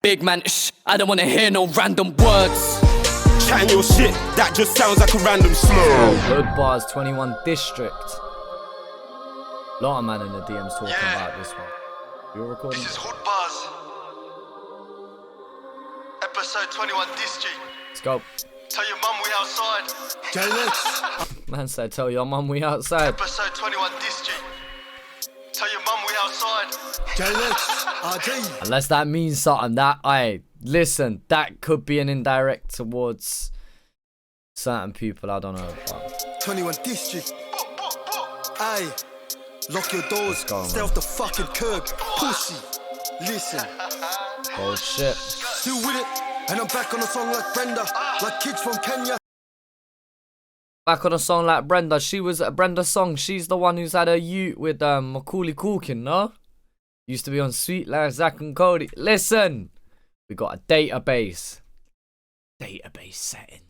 Big man, shh, I don't wanna hear no random words. Chatting your shit, that just sounds like a random slur. HoodBars 21 District. Lot of man in the DMs talking about this one. You're recording? This is HoodBars. Episode 21 District. Let's go. Tell your mum we outside. Man said, tell your mum we outside. Episode 21 District. Tell your mum we outside. Unless that means something, listen, that could be an indirect towards certain people, I don't know. But 21 District. Aye, lock your doors, stay off the fucking curb, pussy. Listen. oh shit. Still with it, and I'm back on a song like Brenda, like kids from Kenya. Back on a song like Brenda. She was at Brenda's song. She's the one who's had a ute with Macaulay Culkin, no? Used to be on Sweet Life, Zach and Cody. Listen, we got a database. Database settings.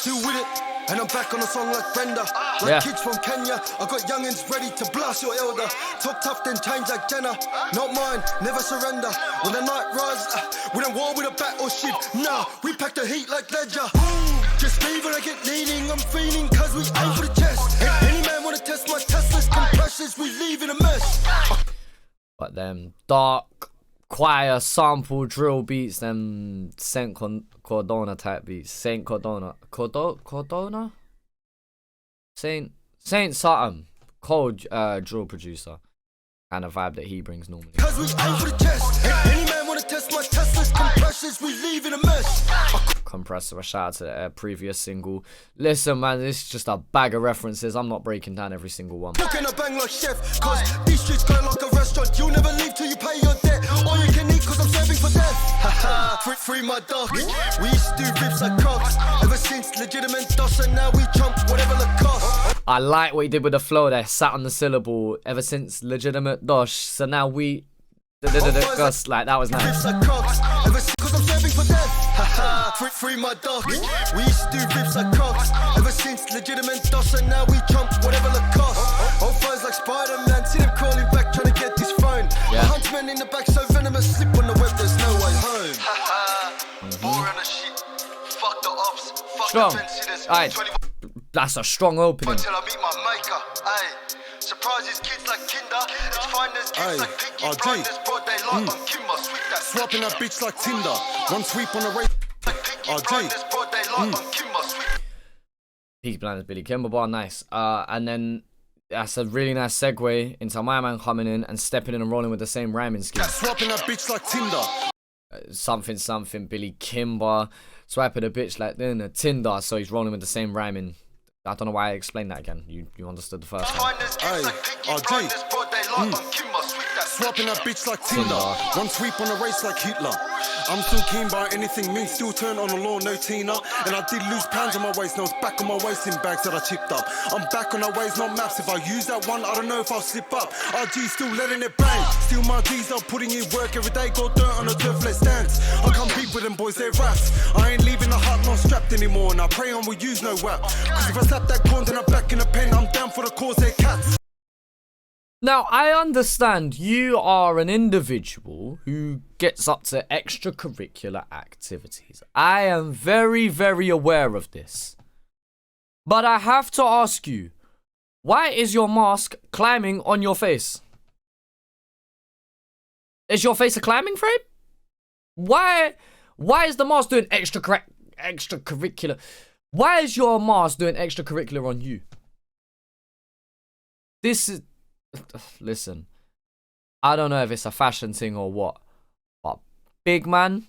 Still with it, and I'm back on a song like Brenda, like kids from Kenya. I got youngins ready to blast your elder. Talk tough then change like Jenna. Not mine, never surrender. When the night rise, we don't war with a bat or shit. Nah, we pack the heat like Ledger. Just leave when I get leaning, I'm feeling cause we aim for the chest. Any man wanna test my Tesla's compressors, we leave in a mess. But them dark, choir, sample, drill beats, them Saint Cordona type beats. Saint Cordona. Cordona? Saint something. Cold drill producer. Kind of vibe that he brings normally. Cause we aim for the chest. Any man wanna test my Tesla's compressors, we leave in a mess. Compressor, a shout out to a previous single. Listen, man, this is just a bag of references. I'm not breaking down every single one. Looking a bang like chef, cause these streets go like a restaurant. You'll never leave till you pay your debt. All you can eat cause I'm serving for death. Haha, free my dogs. We used to do rips like cocks. Ever since legitimate dosh, and now we trump whatever the cost. I like what he did with the flow there. Sat on the syllable. Ever since legitimate dosh, so now we Gus, like that was nice. Cause I'm serving for death. Haha, free my dogs. We used to do rips like cocks. Ever since legitimate dosh, and now we trump whatever the cost. Old fires like Spider-Man, see them crawling back trying to get this phone. The huntsman in the back so venomous, slip on the web, there's no way home. Haha, boring as shit. Fuck the ops, fuck Strong. the fences. Alright, that's a strong opening. Until I meet my maker, aye. Surprises kids like Kinder. It's fine, there's kids like Pinky. Blinders, broad daylight on Kimber. Sweep that. Swapping that bitch like Tinder. One sweep on the race. Like Pinky. Blinders, broad daylight on Kimber. Sweep. Peaky Blinders, Billy Kimber bar, nice. And then that's a really nice segue into my man coming in and stepping in and rolling with the same rhyming scheme. Swapping that bitch like Tinder. Something, Billy Kimber. Swiping a bitch like Tinder, so he's rolling with the same rhyming. I don't know why I explained that again. You understood the first one. Swapping that bitch like Tinder. One sweep on a race like Hitler. I'm still keen by anything mean. Still turn on the law, no Tina. And I did lose pounds on my waist. Now it's back on my waist in bags that I chipped up. I'm back on our ways, not maps. If I use that one, I don't know if I'll slip up. RG still letting it bang. Still my G's are putting in work every day. Got dirt on the dirt flat stance. I can't beat with them boys, they're raps. I ain't leaving the hut, not strapped anymore. And I pray on we use no wap. Cause if I slap that gun, then I'm back in the pen. I'm down for the cause, they're cats. Now, I understand you are an individual who gets up to extracurricular activities. I am very, very aware of this. But I have to ask you, why is your mask climbing on your face? Is your face a climbing frame? Why is the mask doing extracurricular? Why is your mask doing extracurricular on you? This is... Listen, I don't know if it's a fashion thing or what, but big man,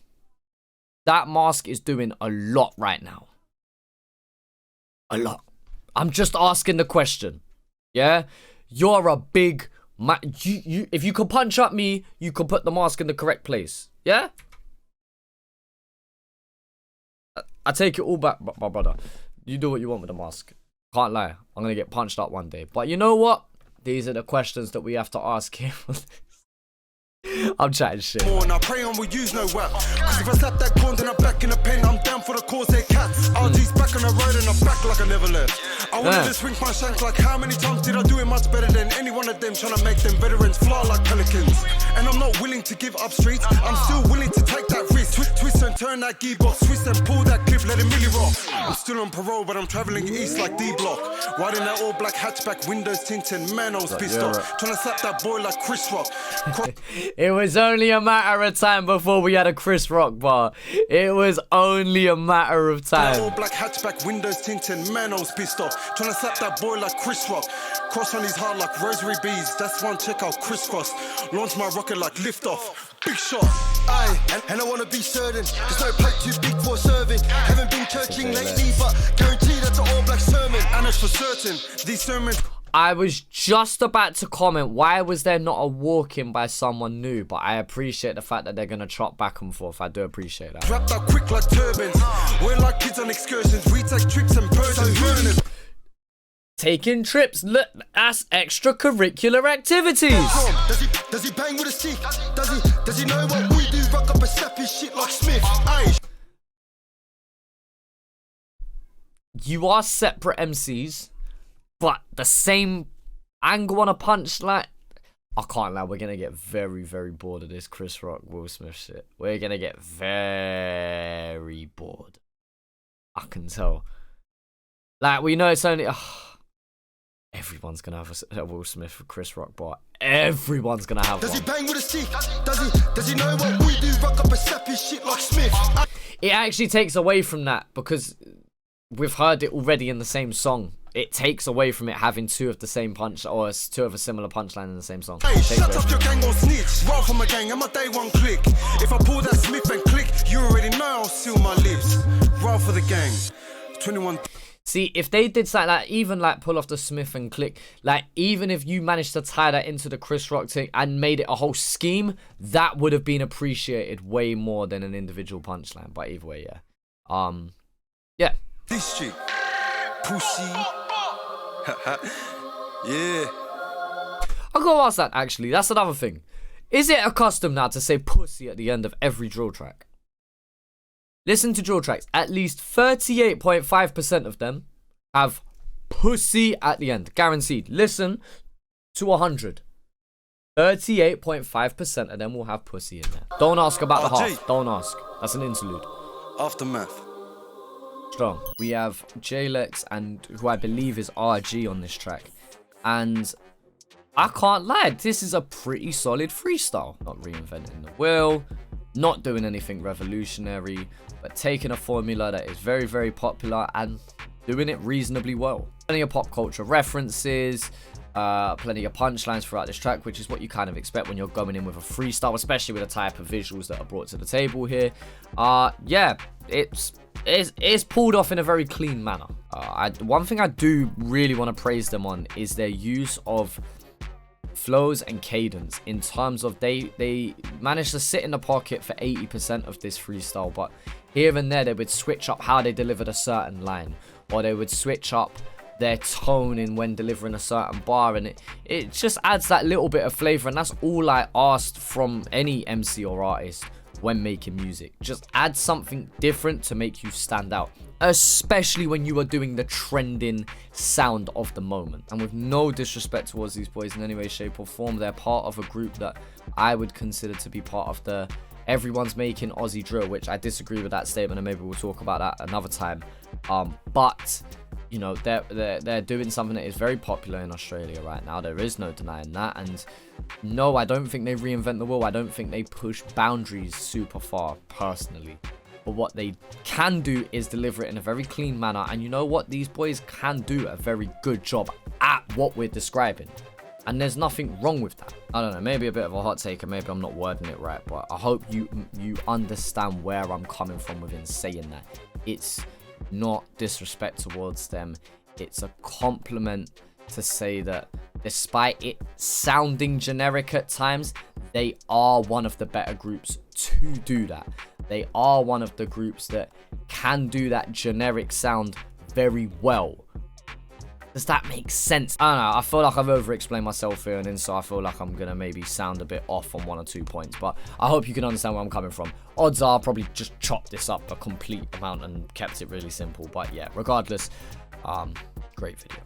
that mask is doing a lot right now. A lot. I'm just asking the question. Yeah? You're a big man. If you could punch up me, you could put the mask in the correct place. Yeah? I take it all back, my brother. You do what you want with the mask. Can't lie. I'm going to get punched up one day. But you know what? These are the questions that we have to ask here. I'm chatting shit. More now, pray on, we use no wap. Cause if I slap that corn, then I'm back in the pen. I'm down for the cause, they cats. RG's back on the road and I'm back like I never left. I wanted to swing my shank like how many times did I do it much better than any one of them, trying to make them veterans fly like pelicans. And I'm not willing to give up streets, I'm still willing to take that risk. Twist and turn that gearbox, twist and pull that clip, let it really rock. I'm still on parole, but I'm travelling east like D-Block. Riding that all black hatchback, windows tinted, man, I was pissed off. Trying to slap that boy like Chris Rock. It was only a matter of time before we had a Chris Rock bar. It was only a matter of time. All black hatchback, windows tinted, man, I was pissed off. Trying to slap that boy like Chris Rock. Cross on his heart like rosary beads. That's one check out crisscross. Launch my rocket like lift off. Big shot. Aye, and I wanna be certain. There's no plate too big for serving. Haven't been churching lately, but guaranteed that's an all black sermon. And it's for certain, these sermons. I was just about to comment, why was there not a walk-in by someone new? But I appreciate the fact that they're going to trot back and forth. I do appreciate that. Wrapped up quick like turbans. We're like kids on excursions. We take trips and Persians. Taking trips, look, that's extracurricular activities. Does he bang with a stick? Does he know what we do? Rock up a sappy shit like Smith. Aye. You are separate MCs, but the same angle on a punchline. I can't lie, we're gonna get very, very bored of this Chris Rock, Will Smith shit. We're gonna get very bored. I can tell. Like, we know it's only... everyone's gonna have a Will Smith or Chris Rock bar. Everyone's gonna have Does one. he bang with a stick? Does he know what we do? Rock up a sappy shit like Smith. It actually takes away from that because we've heard it already in the same song. It takes away from it having two of the same punch or two of a similar punchline in the same song. Hey, shut up, your gang gon' snitch. Roll from my gang, I'm a day one click. If I pull that Smith and click, you already know I'll seal my lips. Roll for the gang. 21. See, if they did something like, even like pull off the Smith and click, like even if you managed to tie that into the Chris Rock thing and made it a whole scheme, that would have been appreciated way more than an individual punchline. But either way, yeah. Yeah. District. Pussy. Yeah. I'll go ask that actually. That's another thing. Is it a custom now to say pussy at the end of every drill track? Listen to drill tracks. At least 38.5% of them have pussy at the end. Guaranteed. Listen to 100. 38.5% of them will have pussy in there. Don't ask about the half. Don't ask. That's an interlude. Aftermath. Strong. We have J-Lex and who I believe is RG on this track. And I can't lie. This is a pretty solid freestyle. Not reinventing the wheel. Not doing anything revolutionary, but taking a formula that is very, very popular and doing it reasonably well. Plenty of pop culture references, plenty of punchlines throughout this track, which is what you kind of expect when you're going in with a freestyle, especially with the type of visuals that are brought to the table here. Yeah, it's pulled off in a very clean manner. One thing I do really want to praise them on is their use of flows and cadence, in terms of they managed to sit in the pocket for 80% of this freestyle, but here and there they would switch up how they delivered a certain line, or they would switch up their tone in when delivering a certain bar, and it just adds that little bit of flavor. And that's all I asked from any MC or artist when making music. Just add something different to make you stand out, especially when you are doing the trending sound of the moment. And with no disrespect towards these boys in any way, shape or form, they're part of a group that I would consider to be part of the everyone's making Aussie drill, which I disagree with that statement, and maybe we'll talk about that another time. But you know, they're doing something that is very popular in Australia right now. There is no denying that. And no, I don't think they reinvent the wheel. I don't think they push boundaries super far personally. But what they can do is deliver it in a very clean manner. And you know what? These boys can do a very good job at what we're describing. And there's nothing wrong with that. I don't know, maybe a bit of a hot take, and maybe I'm not wording it right, but I hope you understand where I'm coming from within saying that. It's not disrespect towards them. It's a compliment to say that despite it sounding generic at times, they are one of the better groups to do that. They are one of the groups that can do that generic sound very well. Does that make sense? I don't know. I feel like I've over-explained myself here, and then so I feel like I'm going to maybe sound a bit off on 1 or 2 points. But I hope you can understand where I'm coming from. Odds are I probably just chopped this up a complete amount and kept it really simple. But yeah, regardless, great video.